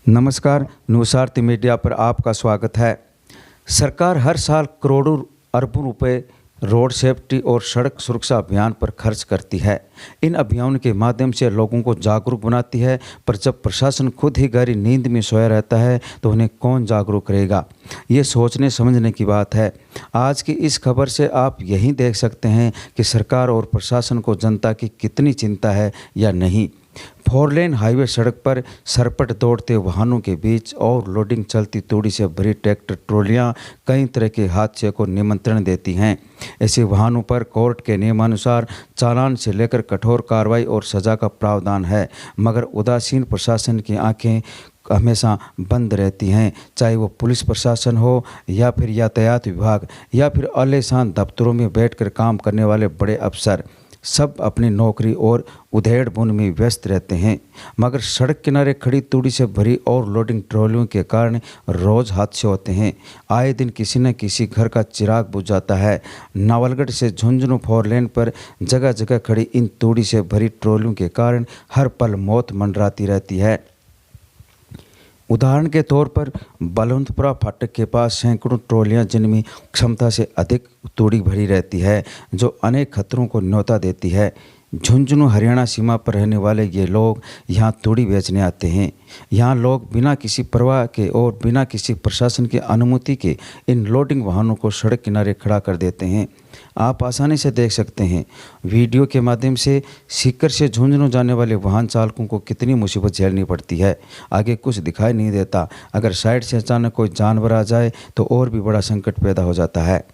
नमस्कार, न्यूज़ार्थ मीडिया पर आपका स्वागत है। सरकार हर साल करोड़ों अरबों रुपए रोड सेफ्टी और सड़क सुरक्षा अभियान पर खर्च करती है। इन अभियानों के माध्यम से लोगों को जागरूक बनाती है, पर जब प्रशासन खुद ही गहरी नींद में सोया रहता है तो उन्हें कौन जागरूक करेगा? ये सोचने समझने की बात है। आज की इस खबर से आप यही देख सकते हैं कि सरकार और प्रशासन को जनता की कितनी चिंता है या नहीं। 4 लेन हाईवे सड़क पर सरपट दौड़ते वाहनों के बीच और लोडिंग चलती तूड़ी से भरी ट्रैक्टर ट्रॉलियां कई तरह के हादसे को निमंत्रण देती हैं। ऐसे वाहनों पर कोर्ट के नियमानुसार चालान से लेकर कठोर कार्रवाई और सजा का प्रावधान है, मगर उदासीन प्रशासन की आंखें हमेशा बंद रहती हैं। चाहे वो पुलिस प्रशासन हो या फिर यातायात विभाग या फिर आलीशान दफ्तरों में बैठकर काम करने वाले बड़े अफसर, सब अपनी नौकरी और उधेड़ बुन में व्यस्त रहते हैं, मगर सड़क किनारे खड़ी तूड़ी से भरी और लोडिंग ट्रॉलियों के कारण रोज़ हादसे होते हैं। आए दिन किसी न किसी घर का चिराग बुझ जाता है। नावलगढ़ से झुंझुनू 4 लेन पर जगह जगह खड़ी इन तूड़ी से भरी ट्रॉलियों के कारण हर पल मौत मंडराती रहती है। उदाहरण के तौर पर बलवंतपुरा फाटक के पास सैकड़ों ट्रॉलियां जिनमें क्षमता से अधिक तूड़ी भरी रहती है, जो अनेक खतरों को न्योता देती है। झुंझुनू हरियाणा सीमा पर रहने वाले ये लोग यहाँ तूड़ी बेचने आते हैं। यहाँ लोग बिना किसी परवाह के और बिना किसी प्रशासन की अनुमति के इन लोडिंग वाहनों को सड़क किनारे खड़ा कर देते हैं। आप आसानी से देख सकते हैं वीडियो के माध्यम से सीकर से झुंझुनू जाने वाले वाहन चालकों को कितनी मुसीबत झेलनी पड़ती है। आगे कुछ दिखाई नहीं देता, अगर साइड से अचानक कोई जानवर आ जाए तो और भी बड़ा संकट पैदा हो जाता है।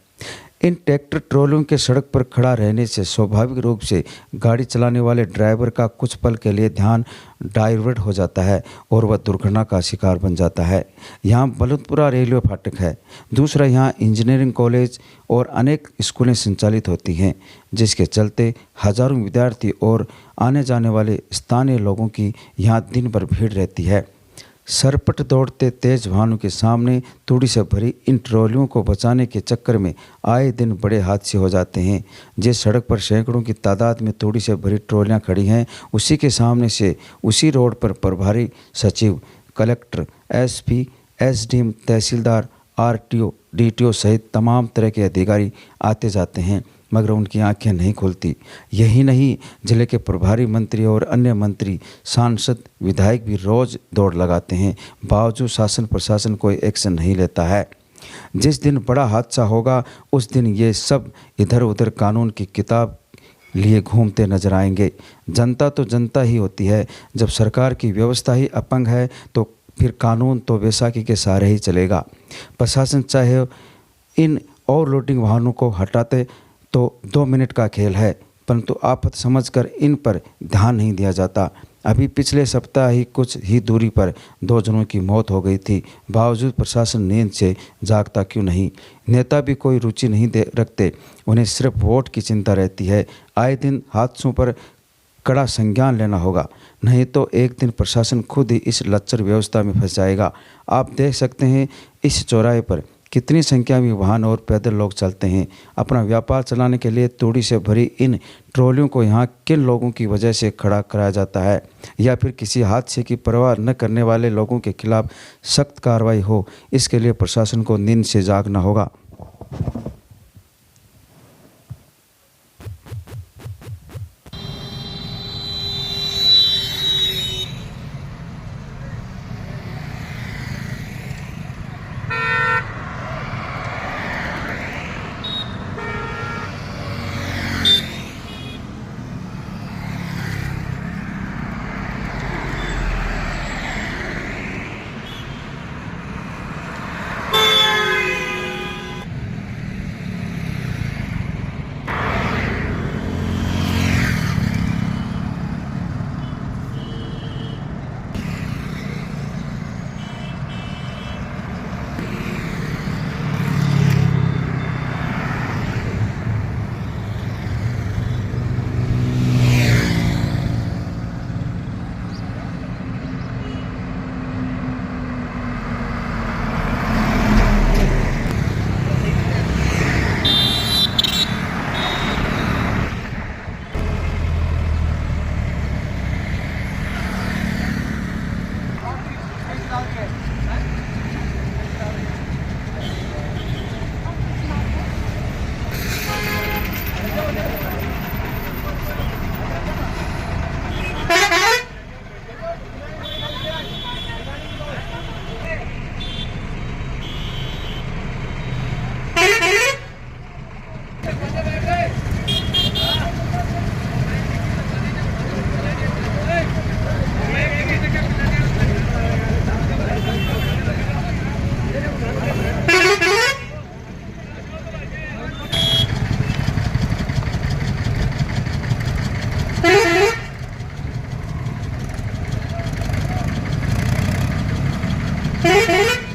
इन ट्रैक्टर ट्रॉलियों के सड़क पर खड़ा रहने से स्वाभाविक रूप से गाड़ी चलाने वाले ड्राइवर का कुछ पल के लिए ध्यान डाइवर्ट हो जाता है और वह दुर्घटना का शिकार बन जाता है। यहाँ बलवंतपुरा रेलवे फाटक है। दूसरा, यहाँ इंजीनियरिंग कॉलेज और अनेक स्कूलें संचालित होती हैं, जिसके चलते हजारों विद्यार्थी और आने जाने वाले स्थानीय लोगों की यहाँ दिन भर भीड़ रहती है। सरपट दौड़ते तेज वाहनों के सामने तूड़ी से भरी इन ट्रॉलियों को बचाने के चक्कर में आए दिन बड़े हादसे हो जाते हैं। जिस सड़क पर सैकड़ों की तादाद में तूड़ी से भरी ट्रॉलियां खड़ी हैं, उसी के सामने से उसी रोड पर प्रभारी सचिव, कलेक्टर, एसपी, एसडीएम, तहसीलदार, आरटीओ, डीटीओ सहित तमाम तरह के अधिकारी आते जाते हैं, मगर उनकी आंखें नहीं खुलती। यही नहीं, जिले के प्रभारी मंत्री और अन्य मंत्री, सांसद, विधायक भी रोज़ दौड़ लगाते हैं, बावजूद शासन प्रशासन कोई एक्शन नहीं लेता है। जिस दिन बड़ा हादसा होगा उस दिन ये सब इधर उधर कानून की किताब लिए घूमते नजर आएंगे। जनता तो जनता ही होती है। जब सरकार की व्यवस्था ही अपंग है तो फिर कानून तो वैसाखी के सहारे ही चलेगा। प्रशासन चाहे इन ओवरलोडिंग वाहनों को हटाते तो 2 मिनट का खेल है, परंतु आफत समझकर इन पर ध्यान नहीं दिया जाता। अभी पिछले सप्ताह ही कुछ ही दूरी पर 2 जनों की मौत हो गई थी, बावजूद प्रशासन नींद से जागता क्यों नहीं? नेता भी कोई रुचि नहीं रखते, उन्हें सिर्फ वोट की चिंता रहती है। आए दिन हादसों पर कड़ा संज्ञान लेना होगा, नहीं तो एक दिन प्रशासन खुद ही इस लच्चर व्यवस्था में फंस जाएगा। आप देख सकते हैं इस चौराहे पर कितनी संख्या में वाहन और पैदल लोग चलते हैं। अपना व्यापार चलाने के लिए तूड़ी से भरी इन ट्रॉलियों को यहाँ किन लोगों की वजह से खड़ा कराया जाता है, या फिर किसी हादसे की परवाह न करने वाले लोगों के खिलाफ सख्त कार्रवाई हो, इसके लिए प्रशासन को नींद से जागना होगा। है।